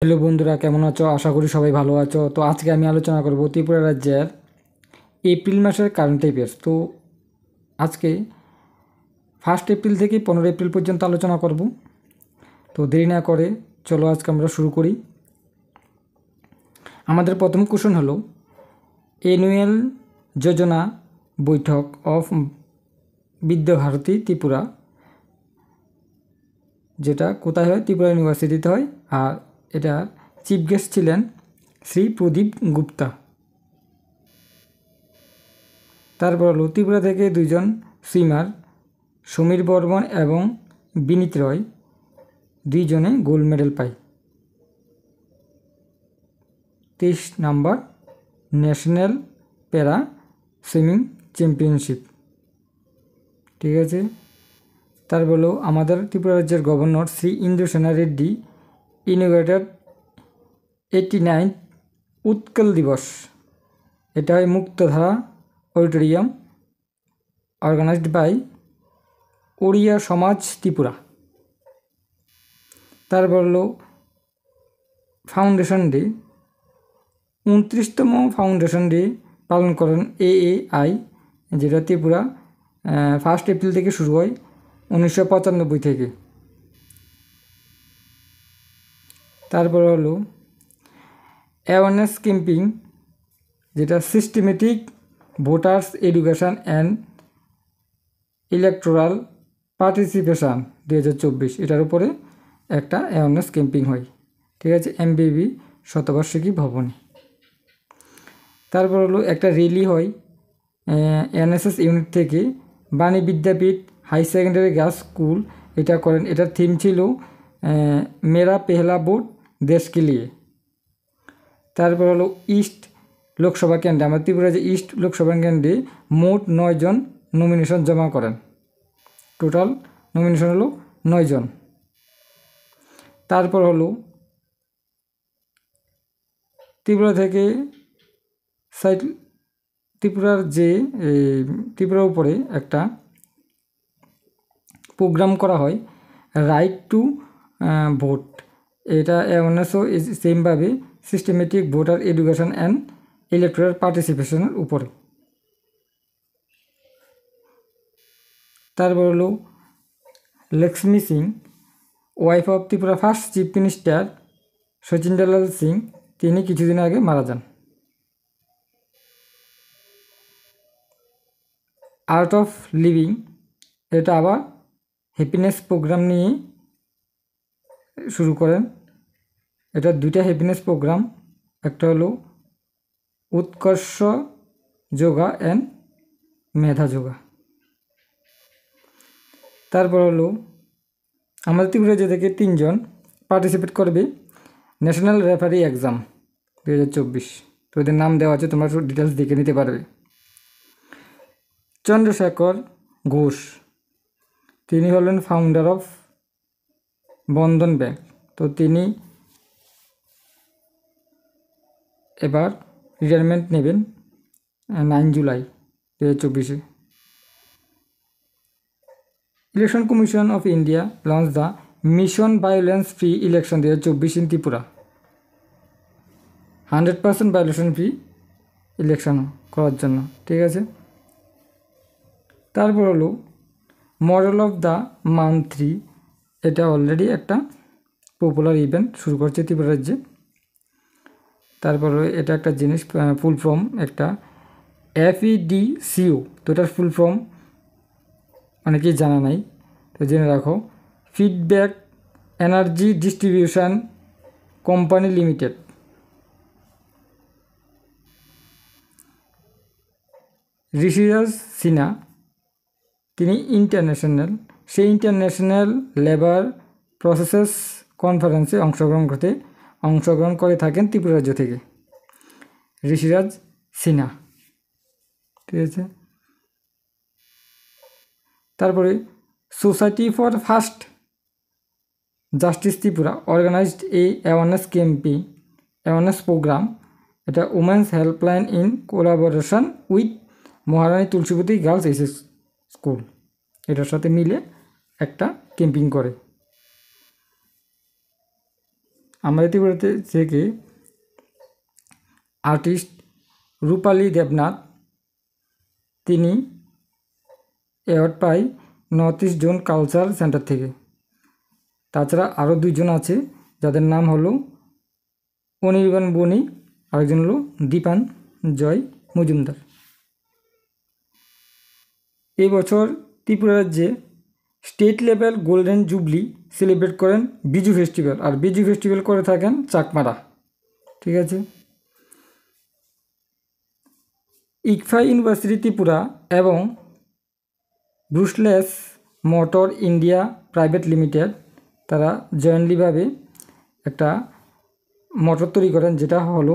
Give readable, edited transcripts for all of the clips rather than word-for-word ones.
Hello বন্ধুরা, কেমন আছো? আশা করি সবাই ভালো আছো। তো আজকে আমি আলোচনা করব ত্রিপুরা রাজ্যের এপ্রিল মাসের কারেন্ট অ্যাফেয়ার্স। তো আজকে 1 এপ্রিল থেকে 15 এপ্রিল পর্যন্ত আলোচনা করব। তো দেরি না করে চলো আজকে আমরা শুরু করি। আমাদের প্রথম কোশ্চেন হলো অ্যানুয়াল যোজনা বৈঠক অফ বিদ্যাভারতী ত্রিপুরা, যেটা কোথায় হয়? ত্রিপুরা ইউনিভার্সিটিতে হয়। আর এটা চিফ গেস্ট ছিলেন শ্রী প্রদীপ গুপ্তা। তারপর হলো ত্রিপুরা থেকে দুইজন সুইমার সমীর বর্মন এবং বিনীত রয় দুইজনে গোল্ড মেডেল পায়। 23 নম্বর ন্যাশনাল প্যারা সুইমিং চ্যাম্পিয়নশিপ। ঠিক আছে। তারপর হলো আমাদের ত্রিপুরা রাজ্যের গভর্নর শ্রী ইন্দ্রসেনা রেড্ডি ইনোগ্রেটেড 89 উৎকল দিবস। এটা হয় মুক্তধারা অডিটোরিয়াম, অর্গানাইজড বাই ওড়িয়া সমাজ ত্রিপুরা। তারপর হলো ফাউন্ডেশন ডে, 29তম ফাউন্ডেশন ডে পালন করেন AAI, যেটা ত্রিপুরা 1 এপ্রিল থেকে শুরু হয় 1995 থেকে। তারপর হলো অ্যাওয়ারনেস ক্যাম্পিং, যেটা systematic voters education and electoral participation 2024, এটার উপরে একটা অ্যাওয়ারনেস ক্যাম্পিং হয়। ঠিক আছে, MBB শতবার্ষিকী ভবনে। তারপর হলো একটা র্যালি হয় NSS ইউনিট থেকে বাণী বিদ্যাপীঠ হাই সেকেন্ডারি গার্লস স্কুল, এটা করেন। এটার থিম ছিল মেরা পেহলা ভোট দেশকে লিয়ে। তারপর হলো ইস্ট লোকসভা কেন্দ্রে, আমার ত্রিপুরা যে ইস্ট লোকসভা কেন্দ্রে মোট 9 জন নমিনেশন জমা করেন। টোটাল নমিনেশন হলো 9 জন। তারপর হলো ত্রিপুরা থেকে ত্রিপুরার যে ত্রিপুরার উপরে একটা প্রোগ্রাম করা হয় রাইট টু ভোট। এটা অ্যাওয়ারনেসও সেমভাবে systematic voter education and electoral পার্টিসিপেশনের উপরে। তারপর হলো Lakshmi Singh, wife of Tripura first chief minister Sachindralal Singh, তিনি কিছুদিন আগে মারা যান। আর্ট অফ লিভিং, এটা আবার হ্যাপিনেস প্রোগ্রাম নিয়ে শুরু করেন। এটা 2টা হ্যাপিনেস প্রোগ্রাম, একটা হলো উৎকর্ষ যোগা অ্যান্ড মেধা যোগা। তারপর হলো আমাদের ত্রিপুরা রাজ্য থেকে 3 জন পার্টিসিপেট করবে ন্যাশনাল রেফারি এক্সাম 2024। তো এদের নাম দেওয়া আছে, তোমরা ডিটেলস দেখে নিতে পারবে। চন্দ্রশেখর ঘোষ, তিনি হলেন ফাউন্ডার অফ বন্ধন ব্যাংক। তো তিনি এবার রিটায়ারমেন্ট নেবেন 9 জুলাই 2024-এ। Election commission of India launch the mission violence free election 2024 in Tripura. 100% violation free election করার জন্য। ঠিক আছে। তারপর হলো মডেল অফ দ্য মান্থ 3, এটা অলরেডি একটা পপুলার ইভেন্ট শুরু করছে ত্রিপুরা রাজ্যে। তারপরে এটা একটা জিনিস, ফুল ফর্ম একটা FEDCO। তো এটার ফুল ফর্ম অনেকেই জানা নাই, তো জেনে রাখো। Feedback energy distribution company limited. Rishiraj Sinha, তিনি ইন্টারন্যাশনাল লেবার প্রসেসেস কনফারেন্সে অংশগ্রহণ করে থাকেন ত্রিপুরা রাজ্য থেকে ঋষিরাজ সিনহা। ঠিক আছে। তারপরে society for first justice Tripura organized awareness programme, এটা women's helpline in collaboration with Maharani Tulsibati girls SS school, এটার সাথে মিলে একটা ক্যাম্পিং করে। আমাদের ত্রিপুরাতে থেকে আর্টিস্ট রূপালী দেবনাথ, তিনি অ্যাওয়ার্ড পায় north east zone cultural centre থেকে। তাছাড়া আরও দুইজন আছে যাদের নাম হলো অনির্বাণ বণিক, আরেকজন হলো দীপাঞ্জয় মজুমদার। এই বছর ত্রিপুরা রাজ্যে state level golden jubilee celebrate করেন বিজু ফেস্টিভ্যাল, আর বিজু ফেস্টিভ্যাল করে থাকেন চাকমারা। ঠিক আছে। ইকফা ইউনিভার্সিটি ত্রিপুরা এবং brushless motor India private limited তারা জয়েন্টলিভাবে একটা মোটর তৈরি করেন, যেটা হলো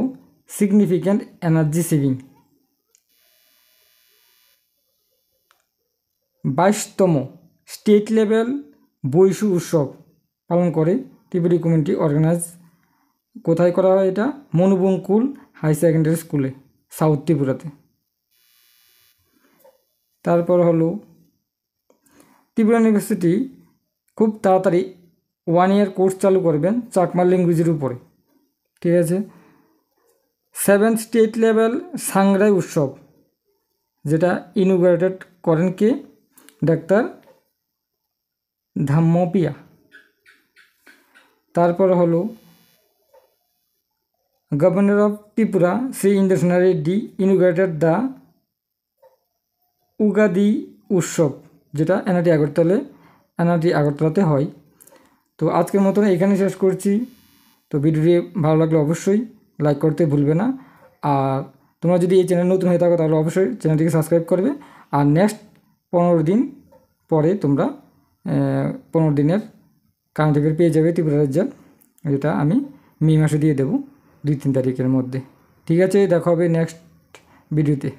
সিগনিফিক্যান্ট এনার্জি সেভিং। 22তম স্টেট লেভেল বৈশু উৎসব পালন করে ত্রিপুরা কমিউনিটি অর্গানাইজ। কোথায় করা হয় এটা? মনুবঙ্কুল হাই সেকেন্ডারি স্কুলে, সাউথ ত্রিপুরাতে। তারপর হলো ত্রিপুরা ইউনিভার্সিটি খুব তাড়াতাড়ি 1 ইয়ার কোর্স চালু করবেন চাকমা ল্যাঙ্গুয়েজের উপরে। ঠিক আছে। 7th স্টেট লেভেল সাংরাই উৎসব, যেটা ইনোগ্রেটেড করেন কে? ডাক্তার ধাম্মপিয়া। তারপর হলো governor of Tripura Shri Indrasena Reddy ইনোগ্রেটেড the Ugadi উৎসব, যেটা এনআইটি আগরতলাতে হয়। তো আজকের মতন এখানে শেষ করছি। তো ভিডিওটি ভালো লাগলে অবশ্যই লাইক করতে ভুলবে না, আর তোমরা যদি এই চ্যানেল নতুন হয়ে থাকো তাহলে অবশ্যই চ্যানেলটিকে সাবস্ক্রাইব করবে। আর নেক্সট 15 দিন পরে তোমরা 15 দিনের কারেন্ট অ্যাফেয়ার পেয়ে যাবে ত্রিপুরা রাজ্যের, যেটা আমি মে মাসে দিয়ে দেবো 2-3 তারিখের মধ্যে। ঠিক আছে, দেখা হবে নেক্সট ভিডিওতে।